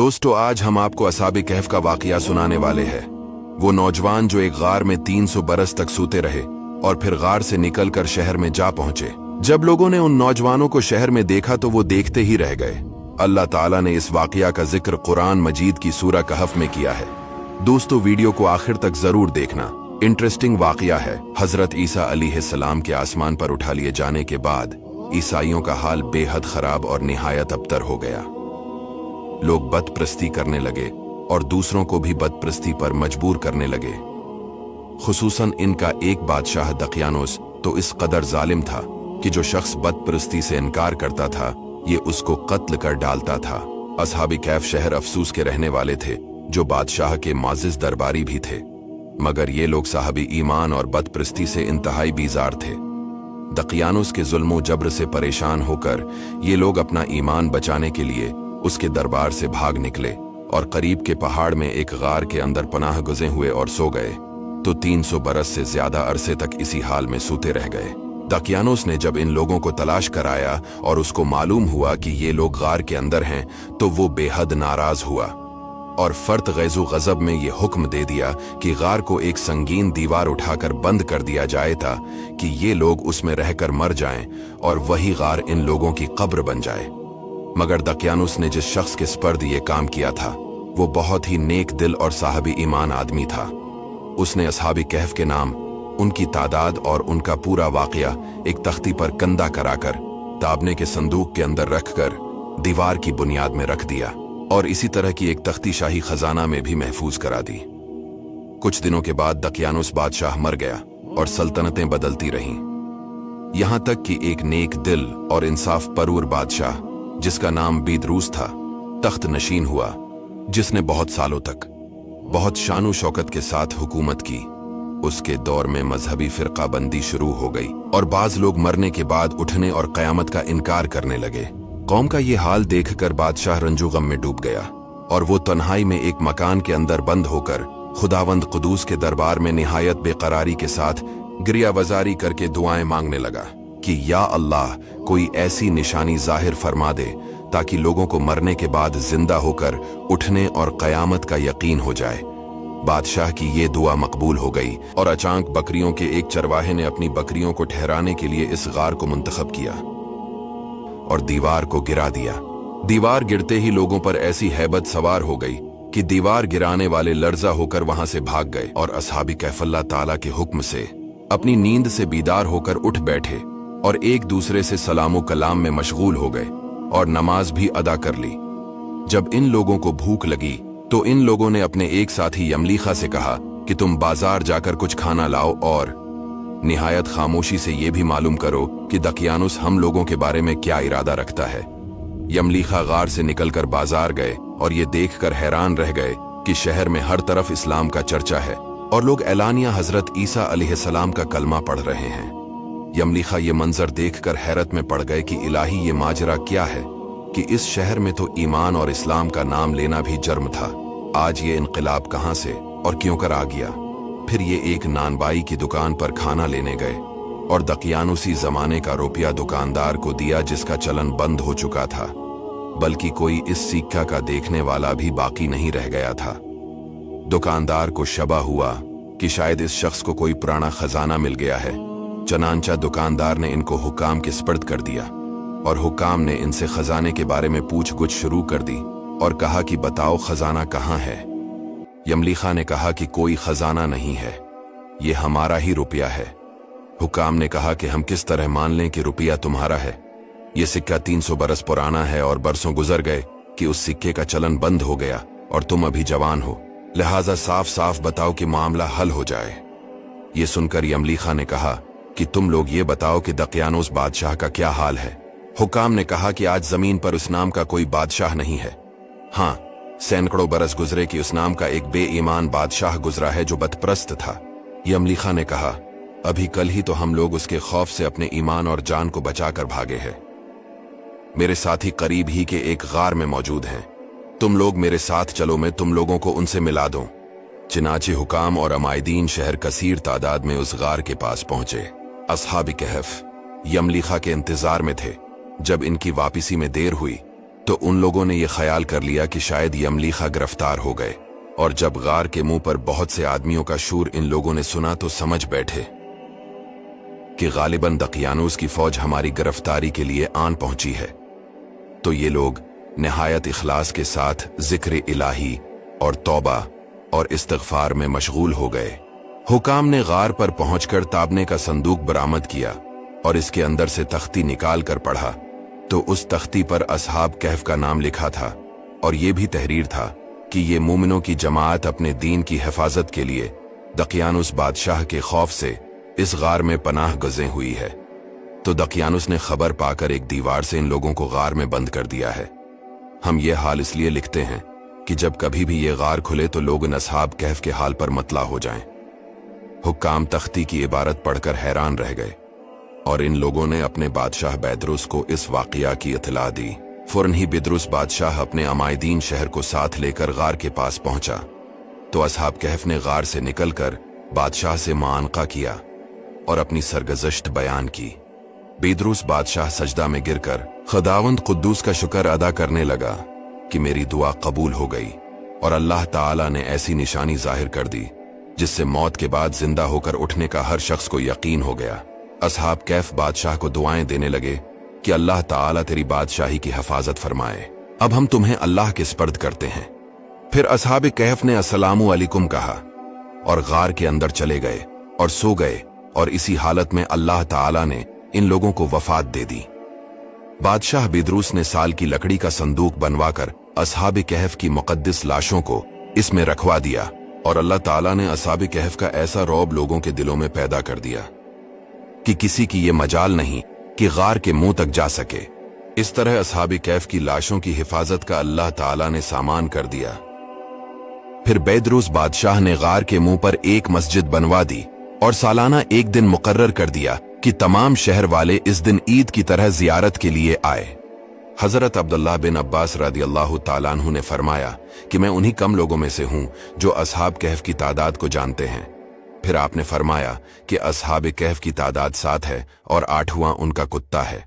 दोस्तों, आज हम आपको असहाब कहफ का वाकया सुनाने वाले हैं। वो नौजवान जो एक गार में 300 बरस तक सूते रहे और फिर गार से निकलकर शहर में जा पहुंचे। जब लोगों ने उन नौजवानों को शहर में देखा तो वो देखते ही रह गए। अल्लाह ताला ने इस वाकया का जिक्र कुरान मजीद की सूरह कहफ में किया है। दोस्तों, वीडियो को आखिर तक जरूर देखना, इंटरेस्टिंग वाकया है। हजरत ईसा अलैहिस्सलाम के आसमान पर उठा लिए जाने के बाद ईसाइयों का हाल बेहद खराब और निहायत अबतर हो गया। लोग बदप्रस्ती करने लगे और दूसरों को भी बदप्रस्ती पर मजबूर करने लगे। खुसूसन इनका एक बादशाह दकियानोस तो इस कदर जालिम था कि जो शख्स बदप्रस्ती से इनकार करता था ये उसको कत्ल कर डालता था। असहाबी कैफ शहर अफसूस के रहने वाले थे, जो बादशाह के माजिज दरबारी भी थे, मगर ये लोग साहबी ईमान और बदप्रस्ती से इंतहाई बीजार थे। दकियानोस के जुल्मो जबर से परेशान होकर ये लोग अपना ईमान बचाने के लिए उसके दरबार से भाग निकले और करीब के पहाड़ में एक गार के अंदर पनाह गुज़े हुए और सो गए। तो 300 बरस से ज्यादा अरसे तक इसी हाल में सूते रह गए। दकियानोस ने जब इन लोगों को तलाश कराया और उसको मालूम हुआ कि ये लोग गार के अंदर हैं तो वो बेहद नाराज हुआ और फर्त गैज़ो गजब में ये हुक्म दे दिया कि गार को एक संगीन दीवार उठाकर बंद कर दिया जाए था कि ये लोग उसमें रहकर मर जाएं और वही गार इन लोगों की कब्र बन जाए। मगर दकियानोस ने जिस शख्स के स्पर्द ये काम किया था वो बहुत ही नेक दिल और साहबी ईमान आदमी था। उसने असहाबी कहफ के नाम, उनकी तादाद और उनका पूरा वाकया एक तख्ती पर कंधा कराकर ताबने के संदूक के अंदर रखकर दीवार की बुनियाद में रख दिया और इसी तरह की एक तख्ती शाही खजाना में भी महफूज करा दी। कुछ दिनों के बाद दकियानोस बादशाह मर गया और सल्तनतें बदलती रहीं, यहां तक कि एक नेक दिल और इंसाफ परवर बादशाह जिसका नाम बीदरूस था तख्त नशीन हुआ, जिसने बहुत सालों तक बहुत शानो शौकत के साथ हुकूमत की। उसके दौर में मजहबी फिरका बंदी शुरू हो गई और बाज लोग मरने के बाद उठने और कयामत का इनकार करने लगे। कौम का ये हाल देखकर बादशाह रंजो गम में डूब गया और वो तन्हाई में एक मकान के अंदर बंद होकर खुदावंद कुदूस के दरबार में निहायत बेकरारी के साथ गिरियावजारी करके दुआएं मांगने लगा कि या अल्लाह, कोई ऐसी निशानी जाहिर फरमा दे ताकि लोगों को मरने के बाद जिंदा होकर उठने और कयामत का यकीन हो जाए। बादशाह की ये दुआ मकबूल हो गई और अचानक बकरियों के एक चरवाहे ने अपनी बकरियों को ठहराने के लिए इस गार को मुंतखब किया और दीवार को गिरा दिया। दीवार गिरते ही लोगों पर ऐसी हैबत सवार हो गई कि दीवार गिराने वाले लर्जा होकर वहां से भाग गए और असहाबी कैफ अल्लाह ताला के हुक्म से अपनी नींद से बीदार होकर उठ बैठे और एक दूसरे से सलामो कलाम में मशगूल हो गए और नमाज भी अदा कर ली। जब इन लोगों को भूख लगी तो इन लोगों ने अपने एक साथी यमलीखा से कहा कि तुम बाजार जाकर कुछ खाना लाओ और निहायत खामोशी से ये भी मालूम करो कि दकियानोस हम लोगों के बारे में क्या इरादा रखता है। यमलीखा गार से निकलकर बाजार गए और ये देखकर हैरान रह गए कि शहर में हर तरफ इस्लाम का चर्चा है और लोग एलानिया हजरत ईसा अलैहिस्सलाम का कलमा पढ़ रहे हैं। यमलीखा ये मंजर देखकर हैरत में पड़ गए कि इलाही, ये माजरा क्या है कि इस शहर में तो ईमान और इस्लाम का नाम लेना भी जर्म था। आज ये इनकलाब कहां से और क्यों कर आ गया। फिर ये एक नानबाई की दुकान पर खाना लेने गए और दकियानोसी जमाने का रुपया दुकानदार को दिया जिसका चलन बंद हो चुका था, बल्कि कोई इस सिक्का का देखने वाला भी बाकी नहीं रह गया था। दुकानदार को शबा हुआ कि शायद इस शख्स को कोई पुराना खजाना मिल गया है। चनांचा दुकानदार ने इनको हुक्काम के स्पर्द कर दिया और हुक्काम ने इनसे खजाने के बारे में पूछ-गुछ शुरू कर दी और कहा कि बताओ खजाना कहाँ है। यमलीखा ने कहा कि कोई खजाना नहीं है, ये हमारा ही रुपया है। हुक्काम ने कहा कि हम किस तरह मान लें कि रुपया तुम्हारा है। ये सिक्का 300 बरस पुराना है और बरसों गुजर गए कि उस सिक्के का चलन बंद हो गया और तुम अभी जवान हो, लिहाजा साफ साफ बताओ कि मामला हल हो जाए। ये सुनकर यमलीखा ने कहा कि तुम लोग ये बताओ कि दकियानोस बादशाह का क्या हाल है। हुक्काम ने कहा कि आज जमीन पर उस नाम का कोई बादशाह नहीं है। हाँ, सैकड़ों बरस गुजरे कि उस नाम का एक बेईमान बादशाह गुजरा है जो बदप्रस्त था। यमलीखा ने कहा, अभी कल ही तो हम लोग उसके खौफ से अपने ईमान और जान को बचाकर भागे हैं। मेरे साथी करीब ही के एक गार में मौजूद हैं, तुम लोग मेरे साथ चलो, मैं तुम लोगों को उनसे मिला दूं। चिनाचे हुकाम और अमायदीन शहर कसीर तादाद में उस गार के पास पहुंचे। असहाब कहफ यमलीखा के इंतजार में थे। जब इनकी वापसी में देर हुई तो उन लोगों ने यह ख्याल कर लिया कि शायद यमलीखा गिरफ्तार हो गए, और जब गार के मुंह पर बहुत से आदमियों का शूर इन लोगों ने सुना तो समझ बैठे कि गालिबन दकियानूस की फौज हमारी गिरफ्तारी के लिए आन पहुंची है। तो ये लोग निहायत इखलास के साथ जिक्र इलाही और तौबा और इस्तिग़फार में मशगूल हो गए। हुकाम ने गार पर पहुंचकर ताबने का संदूक बरामद किया और इसके अंदर से तख्ती निकाल कर पढ़ा तो उस तख्ती पर असहाब कहफ का नाम लिखा था, और ये भी तहरीर था कि ये मोमिनों की जमात अपने दीन की हिफाजत के लिए दकियानुस बादशाह के खौफ से इस गार में पनाह गज़े हुई है। तो दकियानुस ने खबर पाकर एक दीवार से इन लोगों को गार में बंद कर दिया है। हम ये हाल इसलिए लिखते हैं कि जब कभी भी ये गार खुले तो लोग इन असहाब कहफ के हाल पर मतला हो जाएं। हुक्काम तख्ती की इबारत पढ़कर हैरान रह गए और इन लोगों ने अपने बादशाह बैदरुस को इस वाक़या की इत्तला दी। फौरन ही बिदरुस बादशाह अपने अमायदीन शहर को साथ लेकर गार के पास पहुंचा तो असहाब कहफ ने गार से निकलकर बादशाह से मुआनका किया और अपनी सरगज़श्त बयान की। बिदरुस बादशाह सजदा में गिरकर खुदावंद कुद्दूस का शुक्र अदा करने लगा कि मेरी दुआ कबूल हो गई और अल्लाह ताला ने ऐसी निशानी जाहिर कर दी जिससे मौत के बाद जिंदा होकर उठने का हर शख्स को यकीन हो गया। असहाब कैफ बादशाह को दुआएं देने लगे कि अल्लाह ताला तेरी बादशाही की हिफाजत फरमाए। अब हम तुम्हें अल्लाह के स्पर्द करते हैं। फिर असहाब कैफ ने अस्सलामु अलैकुम कहा और गार के अंदर चले गए और सो गए, और इसी हालत में अल्लाह ताला ने इन लोगों को वफात दे दी। बादशाह बिदरूस ने साल की लकड़ी का संदूक बनवाकर असहाब कहफ की मुकद्दस लाशों को इसमें रखवा दिया, और अल्लाह ताला ने असहाब कहफ का ऐसा रौब लोगों के दिलों में पैदा कर दिया कि किसी की ये मजाल नहीं कि गार के मुंह तक जा सके। इस तरह असहाब कहफ की लाशों की हिफाजत का अल्लाह ताला ने सामान कर दिया। फिर बैदरूस बादशाह ने गार के मुंह पर एक मस्जिद बनवा दी और सालाना एक दिन मुकर्रर कर दिया कि तमाम शहर वाले इस दिन ईद की तरह जियारत के लिए आए। हजरत अब्दुल्लाह बिन अब्बास रदियल्लाहु ताला अन्हु ने फरमाया कि मैं उन्हीं कम लोगों में से हूं जो असहाब कहफ की तादाद को जानते हैं। फिर आपने फरमाया कि असहाब कहफ की तादाद 7 है और 8वां उनका कुत्ता है।